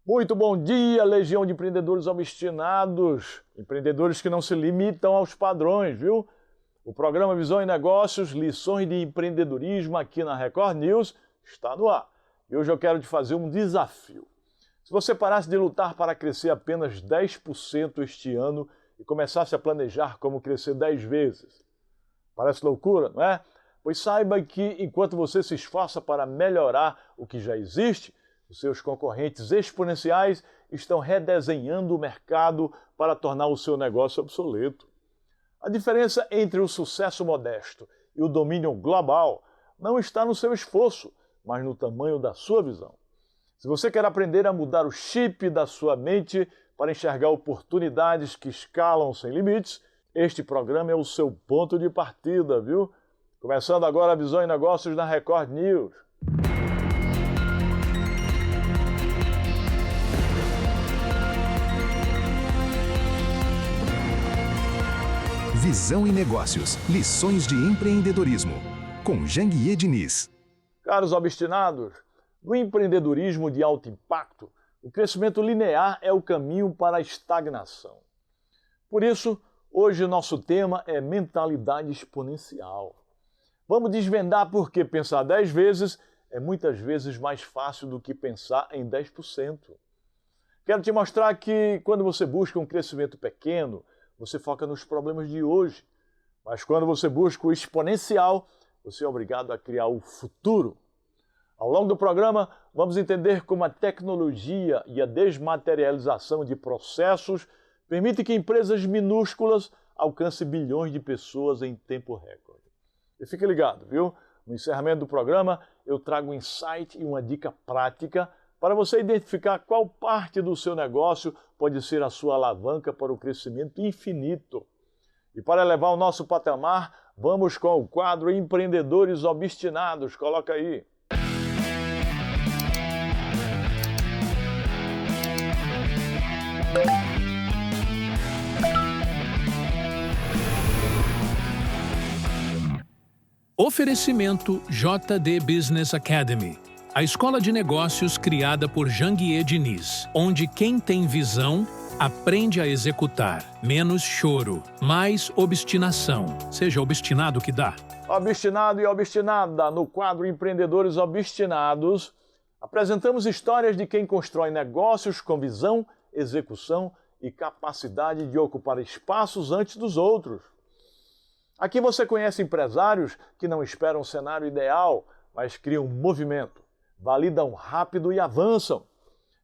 Muito bom dia, legião de empreendedores obstinados, empreendedores que não se limitam aos padrões, viu? O programa Visão e Negócios, lições de empreendedorismo aqui na Record News, está no ar. E hoje eu quero te fazer um desafio. Se você parasse de lutar para crescer apenas 10% este ano e começasse a planejar como crescer 10 vezes. Parece loucura, não é? Pois saiba que enquanto você se esforça para melhorar o que já existe, os seus concorrentes exponenciais estão redesenhando o mercado para tornar o seu negócio obsoleto. A diferença entre o sucesso modesto e o domínio global não está no seu esforço, mas no tamanho da sua visão. Se você quer aprender a mudar o chip da sua mente para enxergar oportunidades que escalam sem limites, este programa é o seu ponto de partida, viu? Começando agora a Visão e Negócios na Record News. Visão e Negócios, lições de empreendedorismo, com Janguier Diniz. Caros obstinados, no empreendedorismo de alto impacto, o crescimento linear é o caminho para a estagnação. Por isso, hoje nosso tema é mentalidade exponencial. Vamos desvendar por que pensar 10 vezes é muitas vezes mais fácil do que pensar em 10%. Quero te mostrar que quando você busca um crescimento pequeno, você foca nos problemas de hoje. Mas quando você busca o exponencial, você é obrigado a criar o futuro. Ao longo do programa, vamos entender como a tecnologia e a desmaterialização de processos permite que empresas minúsculas alcancem bilhões de pessoas em tempo recorde. E fique ligado, viu? No encerramento do programa, eu trago um insight e uma dica prática para você identificar qual parte do seu negócio pode ser a sua alavanca para o crescimento infinito. E para elevar o nosso patamar, vamos com o quadro Empreendedores Obstinados. Coloca aí. Oferecimento JD Business Academy, a escola de negócios criada por Janguier Diniz, onde quem tem visão aprende a executar. Menos choro, mais obstinação. Seja obstinado que dá. Obstinado e obstinada, no quadro Empreendedores Obstinados, apresentamos histórias de quem constrói negócios com visão, execução e capacidade de ocupar espaços antes dos outros. Aqui você conhece empresários que não esperam um cenário ideal, mas criam movimento, validam rápido e avançam.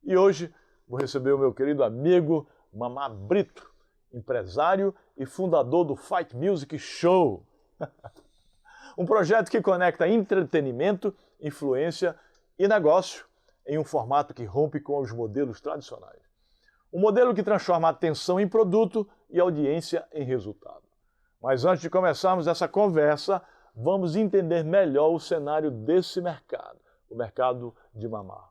E hoje vou receber o meu querido amigo Mamá Brito, empresário e fundador do Fight Music Show. Um projeto que conecta entretenimento, influência e negócio em um formato que rompe com os modelos tradicionais. Um modelo que transforma a atenção em produto e a audiência em resultado. Mas antes de começarmos essa conversa, vamos entender melhor o cenário desse mercado, o mercado de mamar.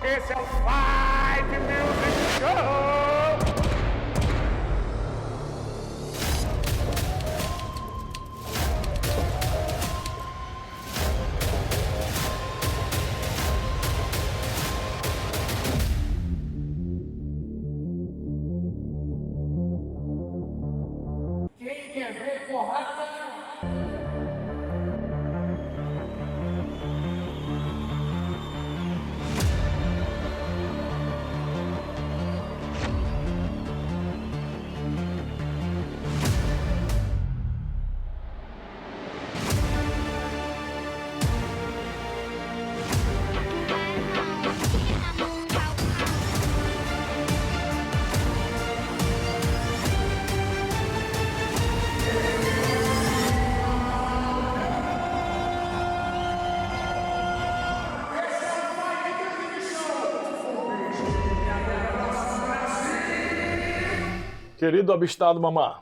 Esse é o Fight Music Show! Quem quer ver porrada? Querido obstinado Mamá.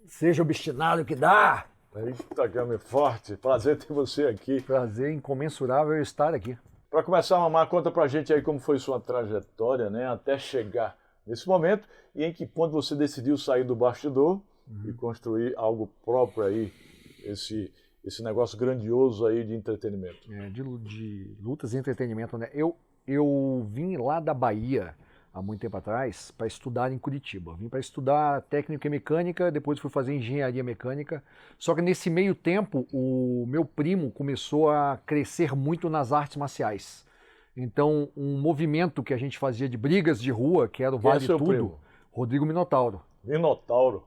Seja obstinado que dá. Eita, que homem forte. Prazer ter você aqui. Prazer incomensurável estar aqui. Para começar, Mamá, conta pra gente aí como foi sua trajetória, né, até chegar nesse momento e em que ponto você decidiu sair do bastidor e construir algo próprio aí, esse negócio grandioso aí de entretenimento? De lutas e entretenimento, né? Eu vim lá da Bahia há muito tempo atrás para estudar em Curitiba. Vim para estudar técnica e mecânica, depois fui fazer engenharia mecânica. Só que nesse meio tempo, o meu primo começou a crescer muito nas artes marciais. Então, um movimento que a gente fazia de brigas de rua, que era o Vale seu Tudo, primo? Rodrigo Minotauro. Minotauro.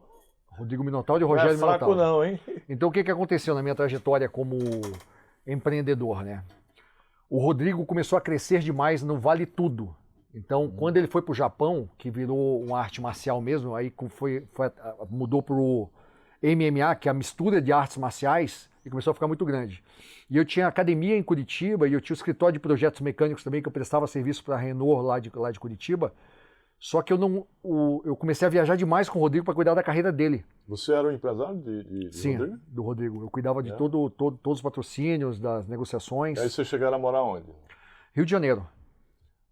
Rodrigo Minotauro e Não é Rogério fraco Minotauro. não, hein? Então, o que aconteceu na minha trajetória como empreendedor, né? O Rodrigo começou a crescer demais no Vale Tudo. Então, quando ele foi para o Japão, que virou uma arte marcial mesmo, aí mudou para o MMA, que é a mistura de artes marciais, e começou a ficar muito grande. E eu tinha academia em Curitiba, e eu tinha o escritório de projetos mecânicos também, que eu prestava serviço para a Renault lá de Curitiba. Só que eu comecei a viajar demais com o Rodrigo para cuidar da carreira dele. Você era o empresário de Sim, Rodrigo? do Rodrigo. Eu cuidava de todos os patrocínios, das negociações. E aí vocês chegaram a morar onde? Rio de Janeiro.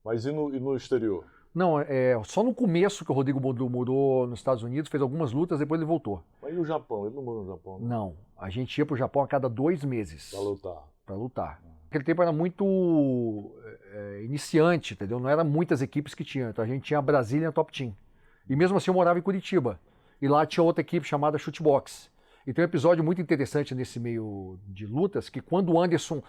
Mas e no exterior? Não, só no começo que o Rodrigo morou nos Estados Unidos, fez algumas lutas, depois ele voltou. Mas e o Japão? Ele não morou no Japão? Não, a gente ia para o Japão a cada 2 meses. Para lutar. Naquele tempo era muito iniciante, entendeu? Não eram muitas equipes que tinham. Então a gente tinha a Brasília Top Team. E mesmo assim eu morava em Curitiba. E lá tinha outra equipe chamada Shootbox. E tem um episódio muito interessante nesse meio de lutas, que quando o Anderson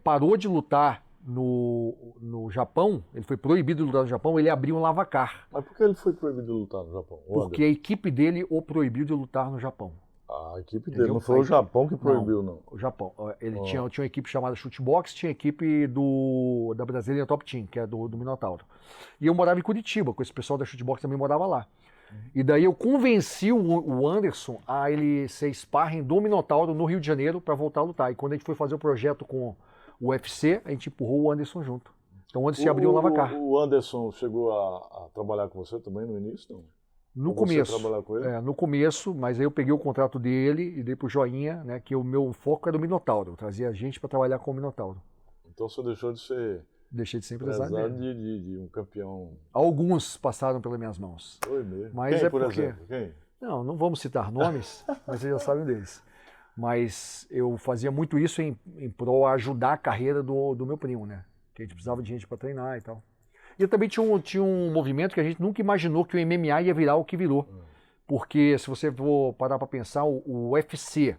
parou de lutar no Japão, ele foi proibido de lutar no Japão, ele abriu um lavacar. Mas por que ele foi proibido de lutar no Japão? Porque a equipe dele o proibiu de lutar no Japão. A equipe dele, não foi o Japão que proibiu, não. O Japão. Ele tinha uma equipe chamada Shootbox, tinha a equipe da Brasília Top Team, que é do Minotauro. E eu morava em Curitiba, com esse pessoal da Shootbox também morava lá. E daí eu convenci o Anderson a ele ser sparring do Minotauro no Rio de Janeiro para voltar a lutar. E quando a gente foi fazer o projeto com o UFC, a gente empurrou o Anderson junto. Então o Anderson abriu um lavacar. O Anderson chegou a trabalhar com você também no início, não? No começo, no começo, mas aí eu peguei o contrato dele e dei pro Joinha, né, que o meu foco era o Minotauro, eu trazia gente para trabalhar com o Minotauro. Então você deixou de ser... Deixei de ser empresário de um campeão... Alguns passaram pelas minhas mãos. Foi mesmo? Mas Quem, por exemplo? Quem? Não vamos citar nomes, mas vocês já sabem deles. Mas eu fazia muito isso em prol de ajudar a carreira do meu primo, né, que a gente precisava de gente para treinar e tal. E também tinha um movimento que a gente nunca imaginou que o MMA ia virar o que virou. Porque se você for parar para pensar, o UFC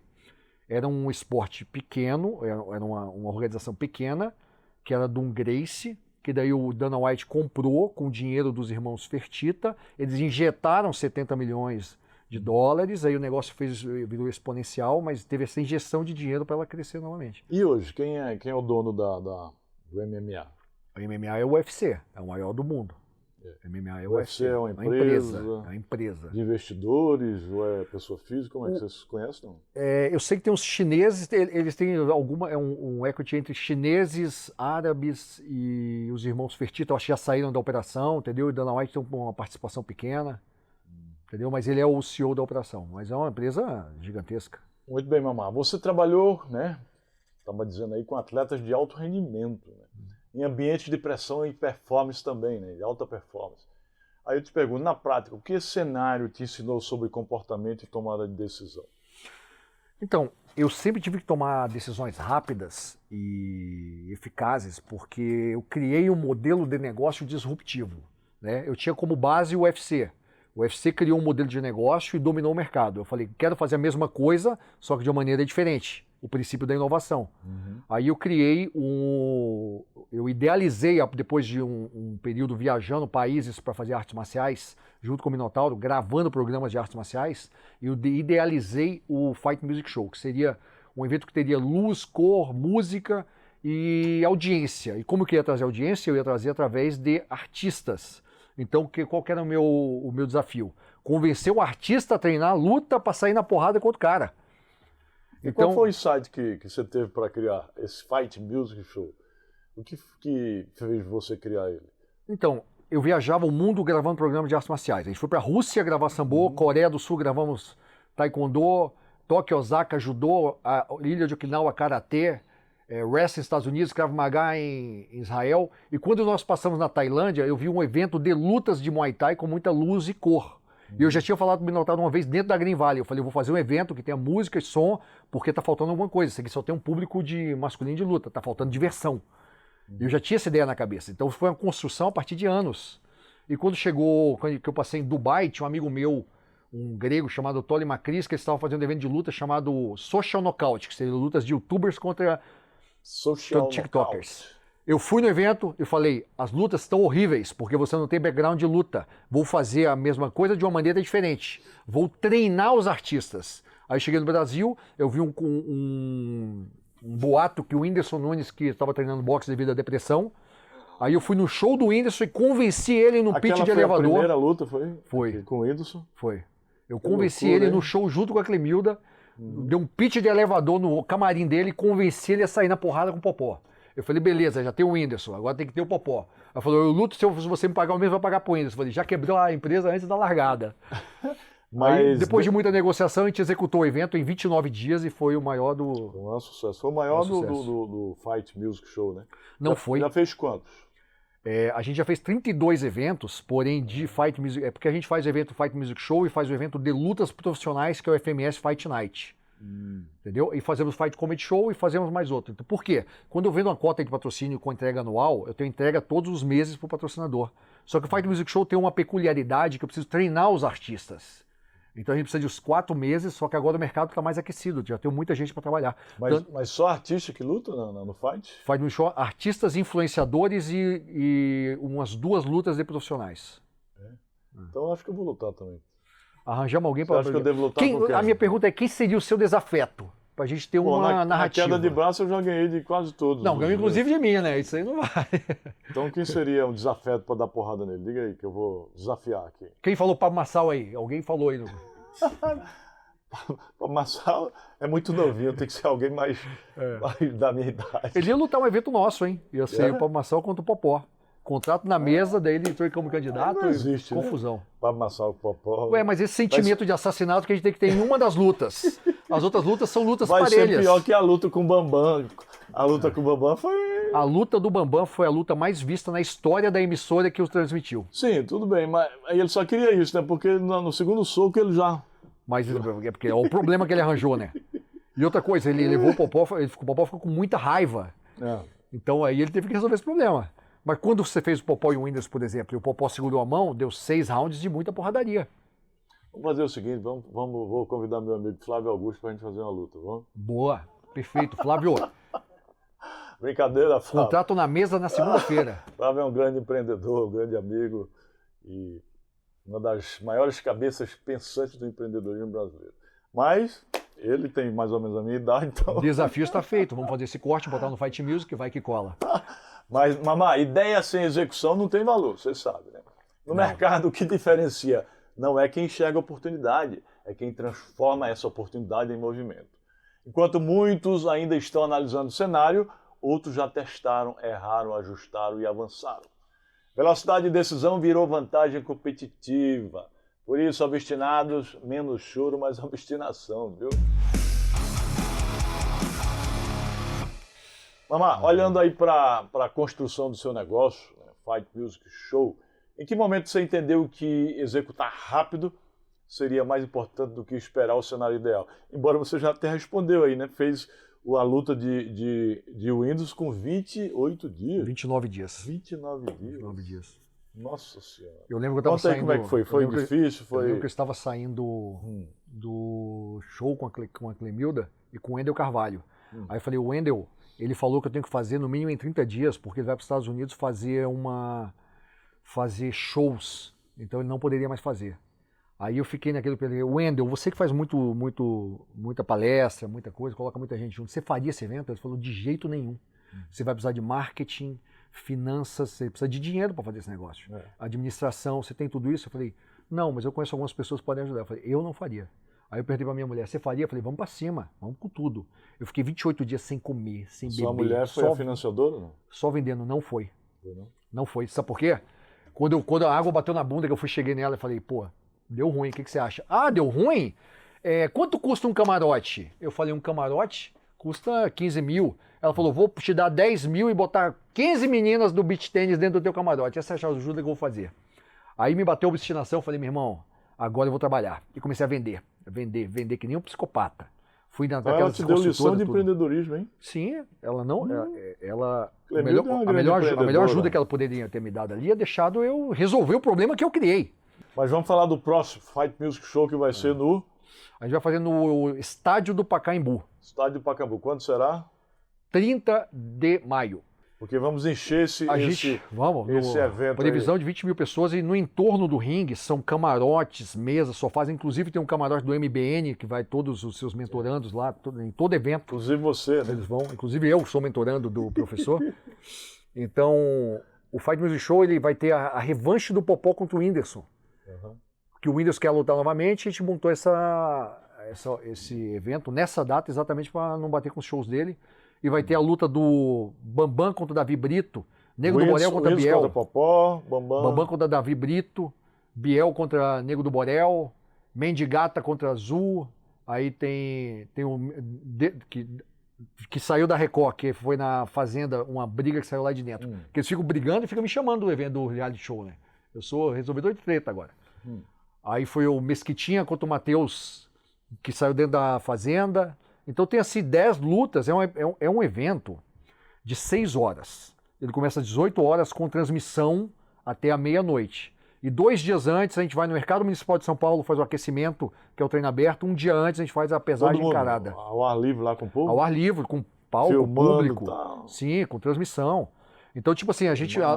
era um esporte pequeno, era uma organização pequena, que era de um Gracie, que daí o Dana White comprou com o dinheiro dos irmãos Fertitta, eles injetaram 70 milhões de dólares, aí o negócio virou exponencial, mas teve essa injeção de dinheiro para ela crescer novamente. E hoje, quem é o dono do MMA? O MMA é o UFC, é o maior do mundo. O MMA é o UFC. É uma empresa? É uma empresa. De investidores ou é pessoa física? Como é que vocês conhecem? Não? Eu sei que tem uns chineses, eles têm um equity entre chineses, árabes e os irmãos Fertitta, eu acho que já saíram da operação, entendeu? O Dana White tem uma participação pequena, entendeu? Mas ele é o CEO da operação. Mas é uma empresa gigantesca. Muito bem, Mamá. Você trabalhou, né? Estava dizendo aí, com atletas de alto rendimento, né? Em ambiente de pressão e performance também, né? De alta performance. Aí eu te pergunto, na prática, o que esse cenário te ensinou sobre comportamento e tomada de decisão? Então, eu sempre tive que tomar decisões rápidas e eficazes, porque eu criei um modelo de negócio disruptivo, né? Eu tinha como base o UFC. O UFC criou um modelo de negócio e dominou o mercado. Eu falei, quero fazer a mesma coisa, só que de uma maneira diferente. O princípio da inovação. Aí eu criei eu idealizei, depois de um período viajando países para fazer artes marciais, junto com o Minotauro, gravando programas de artes marciais, eu idealizei o Fight Music Show, que seria um evento que teria luz, cor, música e audiência. E como que eu ia trazer audiência? Eu ia trazer através de artistas. Então, qual que era o meu desafio? Convencer o artista a treinar a luta para sair na porrada com outro cara. E qual foi o insight que você teve para criar esse Fight Music Show? O que fez você criar ele? Então, eu viajava o mundo gravando programas de artes marciais. A gente foi para a Rússia gravar sambo, Coreia do Sul gravamos taekwondo, Tóquio, Osaka, judô, a ilha de Okinawa, karatê, wrestling nos Estados Unidos, Krav Maga em Israel. E quando nós passamos na Tailândia, eu vi um evento de lutas de Muay Thai com muita luz e cor. E eu já tinha falado pro Minotauro uma vez dentro da Green Valley. Eu falei, eu vou fazer um evento que tenha música e som, porque tá faltando alguma coisa. Isso aqui só tem um público de masculino de luta, tá faltando diversão. E eu já tinha essa ideia na cabeça. Então foi uma construção a partir de anos. E quando chegou, quando eu passei em Dubai, tinha um amigo meu, um grego chamado Toli Macris, que eles estavam fazendo um evento de luta chamado Social Knockout, que seriam lutas de youtubers contra tiktokers. Knockout. Eu fui no evento e falei, as lutas estão horríveis, porque você não tem background de luta. Vou fazer a mesma coisa de uma maneira diferente. Vou treinar os artistas. Aí cheguei no Brasil, eu vi um boato que o Whindersson Nunes, que estava treinando boxe devido à depressão. Aí eu fui no show do Whindersson e convenci ele no pitch de elevador. A primeira luta foi? Foi. Com o Whindersson? Foi. Eu convenci ele no show junto com a Clemilda, dei um pitch de elevador no camarim dele e convenci ele a sair na porrada com o Popó. Eu falei, beleza, já tem o Whindersson, agora tem que ter o Popó. Ela falou, eu luto, se você me pagar o mesmo, eu vou pagar pro Whindersson. Eu falei, já quebrou a empresa antes da largada. Mas aí, depois de muita negociação, a gente executou o evento em 29 dias e foi o maior do... Foi um sucesso. Foi o maior do Fight Music Show, né? Não foi. Já fez quantos? A gente já fez 32 eventos, porém de Fight Music... É porque a gente faz o evento Fight Music Show e faz o evento de lutas profissionais, que é o FMS Fight Night. Entendeu? E fazemos Fight Comedy Show e fazemos mais outro. Então, por quê? Quando eu vendo uma cota de patrocínio com entrega anual, eu tenho entrega todos os meses para o patrocinador. Só que o Fight Music Show tem uma peculiaridade que eu preciso treinar os artistas. Então a gente precisa de uns 4 meses, só que agora o mercado está mais aquecido, já tem muita gente para trabalhar. Mas só artista que luta no Fight? Fight Music Show, artistas, influenciadores e umas 2 lutas de profissionais. Então acho que eu vou lutar também. Arranjamos alguém para... Acho que eu devo lutar com quem? A minha pergunta é, quem seria o seu desafeto? Pra gente ter uma narrativa. Na queda de braço eu já ganhei de quase todos. Não, ganhei inclusive de mim, né? Isso aí não vai. Então quem seria um desafeto para dar porrada nele? Diga aí que eu vou desafiar aqui. Quem falou Pablo Marçal aí? Alguém falou aí. Pablo Marçal é muito novinho, tem que ser alguém mais da minha idade. Ele ia lutar um evento nosso, hein? Ia ser o Pablo Marçal contra o Popó. Contrato na mesa, daí ele entrou como candidato. Não existe, confusão. Né? Pablo Marçal com o Popó. Ué, mas esse sentimento de assassinato que a gente tem que ter em uma das lutas. As outras lutas são lutas parelhas. Vai ser pior que a luta com o Bambam. A luta com o Bambam foi... A luta do Bambam foi a luta mais vista na história da emissora que o transmitiu. Sim, tudo bem, mas ele só queria isso, né? Porque no segundo soco ele já... Mas é porque é o problema que ele arranjou, né? E outra coisa, ele levou o Popó, o Popó ficou com muita raiva. Então aí ele teve que resolver esse problema. Mas quando você fez o Popó e o Whindersson, por exemplo, e o Popó segurou a mão, deu 6 rounds de muita porradaria. Vamos fazer o seguinte, vou convidar meu amigo Flávio Augusto pra gente fazer uma luta, vamos? Boa, perfeito. Flávio. Brincadeira, Flávio. Contrato na mesa na segunda-feira. Flávio é um grande empreendedor, um grande amigo e uma das maiores cabeças pensantes do empreendedorismo brasileiro. Mas ele tem mais ou menos a minha idade, então... O desafio está feito. Vamos fazer esse corte, botar no Fight Music, vai que cola. Mas, Mamá, ideia sem execução não tem valor, você sabe, né? No mercado, o que diferencia não é quem enxerga a oportunidade, é quem transforma essa oportunidade em movimento. Enquanto muitos ainda estão analisando o cenário, outros já testaram, erraram, ajustaram e avançaram. Velocidade de decisão virou vantagem competitiva. Por isso, obstinados, menos choro, mais obstinação, viu? Mamá, olhando aí para a construção do seu negócio, né, Fight Music Show, em que momento você entendeu que executar rápido seria mais importante do que esperar o cenário ideal? Embora você já até respondeu aí, né? Fez a luta de Whindersson com 28 dias. 29 dias. 29 dias. 29 dias. Nossa Senhora. Eu lembro que eu estava saindo... Como é que foi? Foi difícil? Eu lembro que eu estava saindo do show com a Clemilda e com o Wendel Carvalho. Aí eu falei, o Wendel, ele falou que eu tenho que fazer no mínimo em 30 dias, porque ele vai para os Estados Unidos fazer shows. Então ele não poderia mais fazer. Aí eu fiquei naquele... Wendel, você que faz muita palestra, muita coisa, coloca muita gente junto, você faria esse evento? Ele falou, de jeito nenhum. Você vai precisar de marketing, finanças, você precisa de dinheiro para fazer esse negócio. Administração, você tem tudo isso? Eu falei, não, mas eu conheço algumas pessoas que podem ajudar. Eu falei, eu não faria. Aí eu perguntei para minha mulher, você faria? Eu falei, vamos para cima, vamos com tudo. Eu fiquei 28 dias sem comer, sem beber. Sua mulher foi a financiadora? Não? Só vendendo, não foi. Não? Não foi. Sabe por quê? Quando a água bateu na bunda, que eu cheguei nela e falei, pô, deu ruim, o que você acha? Ah, deu ruim? Quanto custa um camarote? Eu falei, um camarote custa 15 mil. Ela falou, vou te dar 10 mil e botar 15 meninas do beach tênis dentro do teu camarote. Essa é a ajuda que eu vou fazer. Aí me bateu a obstinação, falei, meu irmão, agora eu vou trabalhar. E comecei a vender que nem um psicopata. Fui na Ela te deu lição de empreendedorismo, hein? Sim, ela não. Ela Clemilda é uma grande a melhor ajuda empreendedora. que ela poderia ter me dado ali é deixado eu resolver o problema que eu criei. Mas vamos falar do próximo Fight Music Show que vai ser no A gente vai fazer no estádio do Pacaembu, Estádio do Pacaembu. Quando será? 30 de maio. Porque vamos encher esse evento. Previsão aí. de 20 mil pessoas e no entorno do ringue são camarotes, mesas, sofás. Inclusive tem um camarote do MBN que vai todos os seus mentorandos lá, em todo evento. Inclusive você, né? Eles vão, inclusive eu sou mentorando do professor. Então, o Fight Music Show ele vai ter a revanche do Popó contra o Whindersson. Que o Whindersson quer lutar novamente, a gente montou esse evento nessa data exatamente para não bater com os shows dele. E vai ter a luta do Bambam contra o Davi Brito, Nego do Borel contra Biel. Contra Popó, Bambam Contra Davi Brito, Biel contra Nego do Borel, Mendigata contra Azul. Aí tem que saiu da Record, que foi na Fazenda, uma briga que saiu lá de dentro. Porque eles ficam brigando e ficam me chamando do evento do reality show, né? Eu sou resolvedor de treta agora. Aí foi o Mesquitinha contra o Matheus, que saiu dentro da Fazenda. Então tem assim 10 lutas, é um evento de 6 horas. Ele começa às 18 horas com transmissão até a meia-noite. E 2 dias antes a gente vai no Mercado Municipal de São Paulo, faz o aquecimento, que é o treino aberto. Um dia antes a gente faz a pesagem encarada. Ao ar livre lá com o povo? Ao ar livre, com palco, filmando, público. Tal. Sim, com transmissão. Então, tipo assim,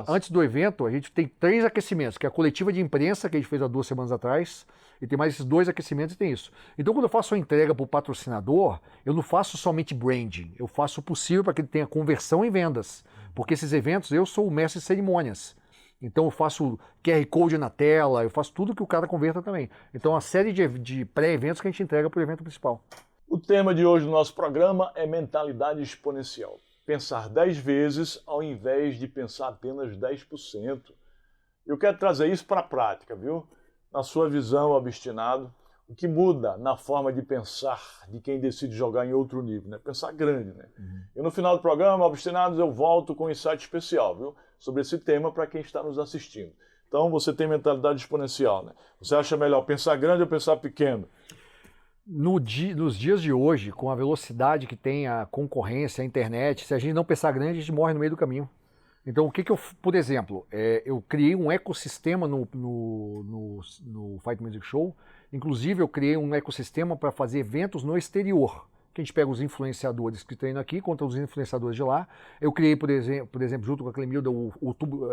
antes do evento, a gente tem 3 aquecimentos, que é a coletiva de imprensa, que a gente fez há 2 semanas atrás, e tem mais esses 2 aquecimentos e tem isso. Então, quando eu faço a entrega para o patrocinador, eu não faço somente branding, eu faço o possível para que ele tenha conversão em vendas. Porque esses eventos, eu sou o mestre de cerimônias. Então, eu faço QR Code na tela, eu faço tudo que o cara converta também. Então, uma série de pré-eventos que a gente entrega para o evento principal. O tema de hoje do nosso programa é mentalidade exponencial. Pensar 10 vezes ao invés de pensar apenas 10%. Eu quero trazer isso para a prática, viu? Na sua visão, obstinado, o que muda na forma de pensar de quem decide jogar em outro nível, né? Pensar grande, né? E no final do programa, obstinados, eu volto com um insight especial, viu? Sobre esse tema para quem está nos assistindo. Então, você tem mentalidade exponencial, né? Você acha melhor pensar grande ou pensar pequeno? Nos dias de hoje, com a velocidade que tem a concorrência, a internet, se a gente não pensar grande, a gente morre no meio do caminho. Então, o que eu, por exemplo, eu criei um ecossistema no Fight Music Show. Inclusive, eu criei um ecossistema para fazer eventos no exterior. Que a gente pega os influenciadores que treinam aqui contra os influenciadores de lá. Eu criei, por exemplo, junto com a Clemilda, o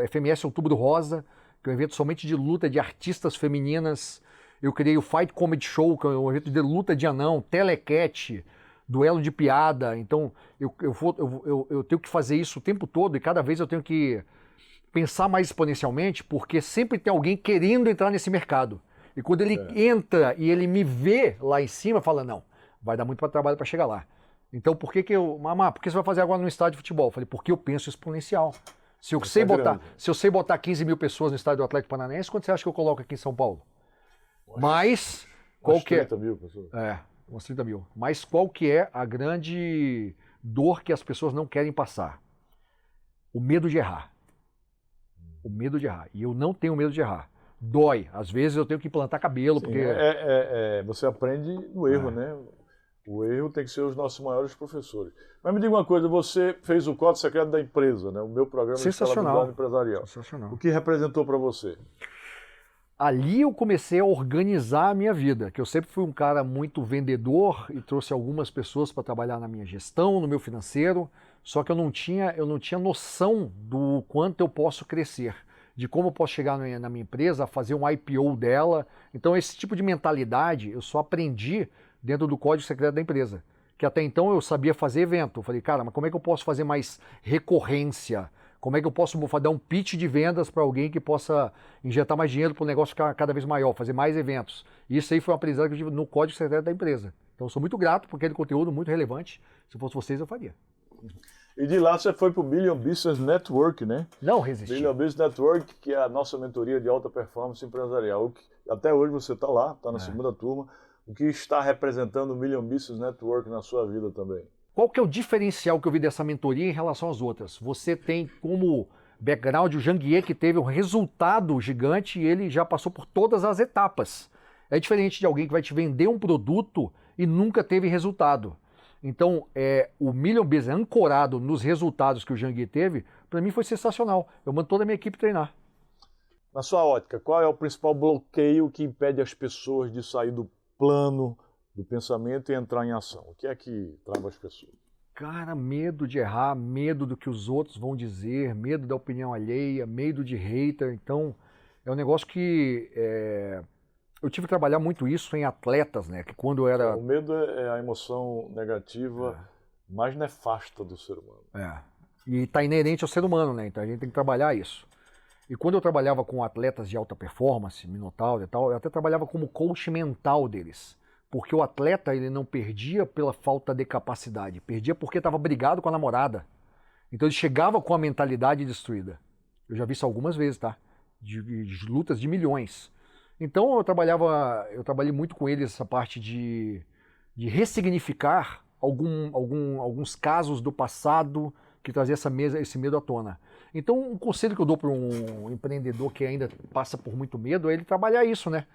FMS Outubro Rosa, que é um evento somente de luta de artistas femininas. Eu criei o Fight Comedy Show, que é um evento de luta de anão, telecat, duelo de piada. Então, eu tenho que fazer isso o tempo todo e cada vez eu tenho que pensar mais exponencialmente, porque sempre tem alguém querendo entrar nesse mercado. E quando ele entra e ele me vê lá em cima, fala, não, vai dar muito trabalho para chegar lá. Então, por que você vai fazer agora no estádio de futebol? Eu falei, porque eu penso exponencial. Se eu sei botar 15 mil pessoas no estádio do Atlético Paranaense, quanto você acha que eu coloco aqui em São Paulo? Mas, qual que é... 30 mil pessoas. Uns 30 mil. Mas qual que é a grande dor que as pessoas não querem passar? O medo de errar. O medo de errar. E eu não tenho medo de errar. Dói. Às vezes eu tenho que implantar cabelo, porque... Você aprende no erro, né? O erro tem que ser os nossos maiores professores. Mas me diga uma coisa, você fez o Código Secreto da Empresa, né? O meu programa de escalabilidade empresarial. Sensacional. O que representou para você? Ali eu comecei a organizar a minha vida, que eu sempre fui um cara muito vendedor e trouxe algumas pessoas para trabalhar na minha gestão, no meu financeiro, só que eu não tinha noção do quanto eu posso crescer, de como eu posso chegar na minha empresa, a fazer um IPO dela. Então esse tipo de mentalidade eu só aprendi dentro do Código Secreto da Empresa, que até então eu sabia fazer evento. Eu falei, cara, mas como é que eu posso fazer mais recorrência? Como é que eu posso dar um pitch de vendas para alguém que possa injetar mais dinheiro para o negócio ficar cada vez maior, fazer mais eventos? E isso aí foi um aprendizado que eu tive no Código Secreto da Empresa. Então eu sou muito grato por aquele conteúdo muito relevante. Se fosse vocês, eu faria. E de lá você foi para o Billion Business Network, né? Não resisti. Billion Business Network, que é a nossa mentoria de alta performance empresarial. Até hoje você está lá, está na segunda turma. O que está representando o Billion Business Network na sua vida também? Qual que é o diferencial que eu vi dessa mentoria em relação às outras? Você tem como background o Janguier, que teve um resultado gigante e ele já passou por todas as etapas. É diferente de alguém que vai te vender um produto e nunca teve resultado. Então, o Million Business ancorado nos resultados que o Janguier teve, para mim foi sensacional. Eu mando toda a minha equipe treinar. Na sua ótica, qual é o principal bloqueio que impede as pessoas de sair do plano do pensamento e entrar em ação? O que é que trava as pessoas? Cara, medo de errar, medo do que os outros vão dizer, medo da opinião alheia, medo de hater. Então, é um negócio que eu tive que trabalhar muito isso em atletas, né? Que quando eu era... O medo é a emoção negativa mais nefasta do ser humano. E está inerente ao ser humano, né? Então a gente tem que trabalhar isso. E quando eu trabalhava com atletas de alta performance, Minotauro e tal, eu até trabalhava como coach mental deles. Porque o atleta, ele não perdia pela falta de capacidade, perdia porque estava brigado com a namorada. Então ele chegava com a mentalidade destruída. Eu já vi isso algumas vezes, tá? De lutas de milhões. Então eu trabalhei muito com eles essa parte de ressignificar alguns casos do passado que trazia esse medo à tona. Então um conselho que eu dou para um empreendedor que ainda passa por muito medo é ele trabalhar isso, né?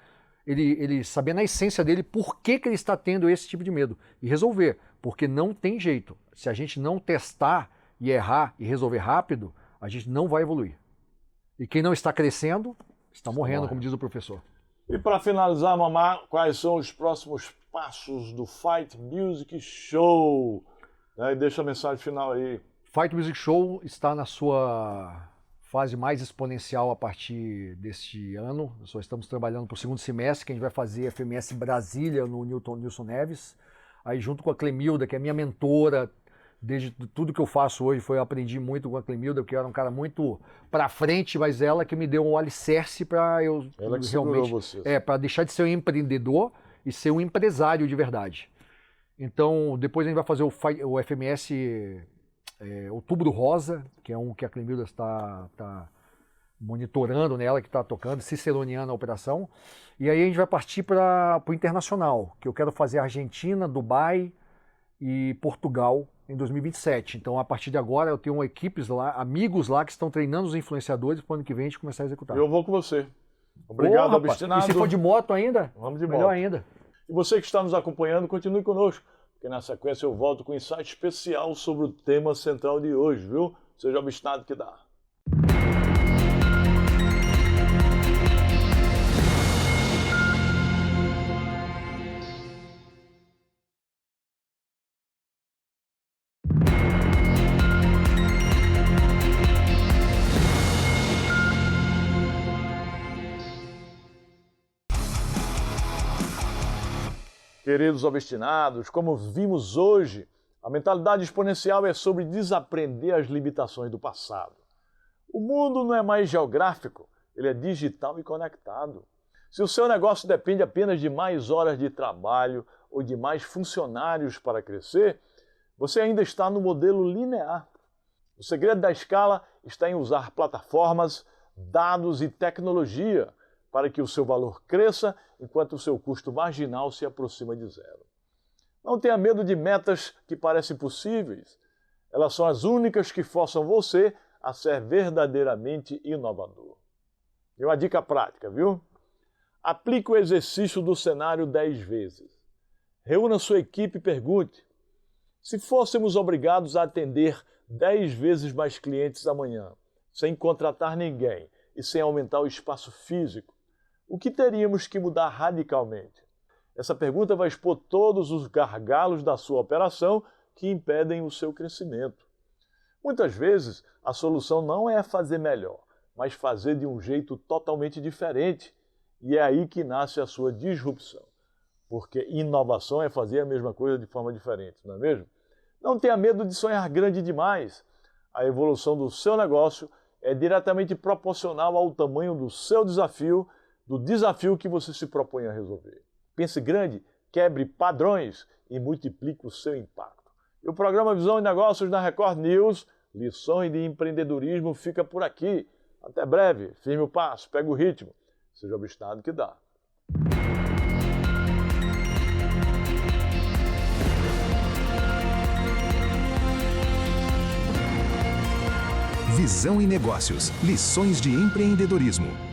Ele saber na essência dele por que ele está tendo esse tipo de medo e resolver, porque não tem jeito. Se a gente não testar e errar e resolver rápido, a gente não vai evoluir. E quem não está crescendo, está morrendo, como diz o professor. E para finalizar, Mamá, quais são os próximos passos do Fight Music Show? Deixa a mensagem final aí. Fight Music Show está na sua fase mais exponencial a partir deste ano. Só estamos trabalhando para o segundo semestre, que a gente vai fazer a FMS Brasília no Nilson Neves. Aí junto com a Clemilda, que é minha mentora, desde tudo que eu faço hoje, eu aprendi muito com a Clemilda, porque eu era um cara muito para frente, mas ela que me deu um alicerce para eu ela que realmente você. Para deixar de ser um empreendedor e ser um empresário de verdade. Então, depois a gente vai fazer o FMS Outubro Rosa, que é um que a Clemilda está monitorando, né? Ela que está tocando, ciceroniana a operação. E aí a gente vai partir para o internacional, que eu quero fazer Argentina, Dubai e Portugal em 2027. Então, a partir de agora, eu tenho equipes lá, amigos lá que estão treinando os influenciadores para o ano que vem a gente começar a executar. Eu vou com você. Obrigado, Obstinado. E se for de moto ainda? Vamos de moto. Melhor ainda. E você que está nos acompanhando, continue conosco, porque na sequência eu volto com um insight especial sobre o tema central de hoje, viu? Seja obstinado que dá. Queridos obstinados, como vimos hoje, a mentalidade exponencial é sobre desaprender as limitações do passado. O mundo não é mais geográfico, ele é digital e conectado. Se o seu negócio depende apenas de mais horas de trabalho ou de mais funcionários para crescer, você ainda está no modelo linear. O segredo da escala está em usar plataformas, dados e tecnologia para que o seu valor cresça enquanto o seu custo marginal se aproxima de zero. Não tenha medo de metas que parecem possíveis. Elas são as únicas que forçam você a ser verdadeiramente inovador. E uma dica prática, viu? Aplique o exercício do cenário 10 vezes. Reúna sua equipe e pergunte: se fôssemos obrigados a atender 10 vezes mais clientes amanhã, sem contratar ninguém e sem aumentar o espaço físico, o que teríamos que mudar radicalmente? Essa pergunta vai expor todos os gargalos da sua operação que impedem o seu crescimento. Muitas vezes, a solução não é fazer melhor, mas fazer de um jeito totalmente diferente. E é aí que nasce a sua disrupção. Porque inovação é fazer a mesma coisa de forma diferente, não é mesmo? Não tenha medo de sonhar grande demais. A evolução do seu negócio é diretamente proporcional ao tamanho do seu desafio, do desafio que você se propõe a resolver. Pense grande, quebre padrões e multiplique o seu impacto. E o programa Visão e Negócios na Record News, Lições de Empreendedorismo, fica por aqui. Até breve, firme o passo, pega o ritmo, seja obstinado que dá. Visão e Negócios, Lições de Empreendedorismo.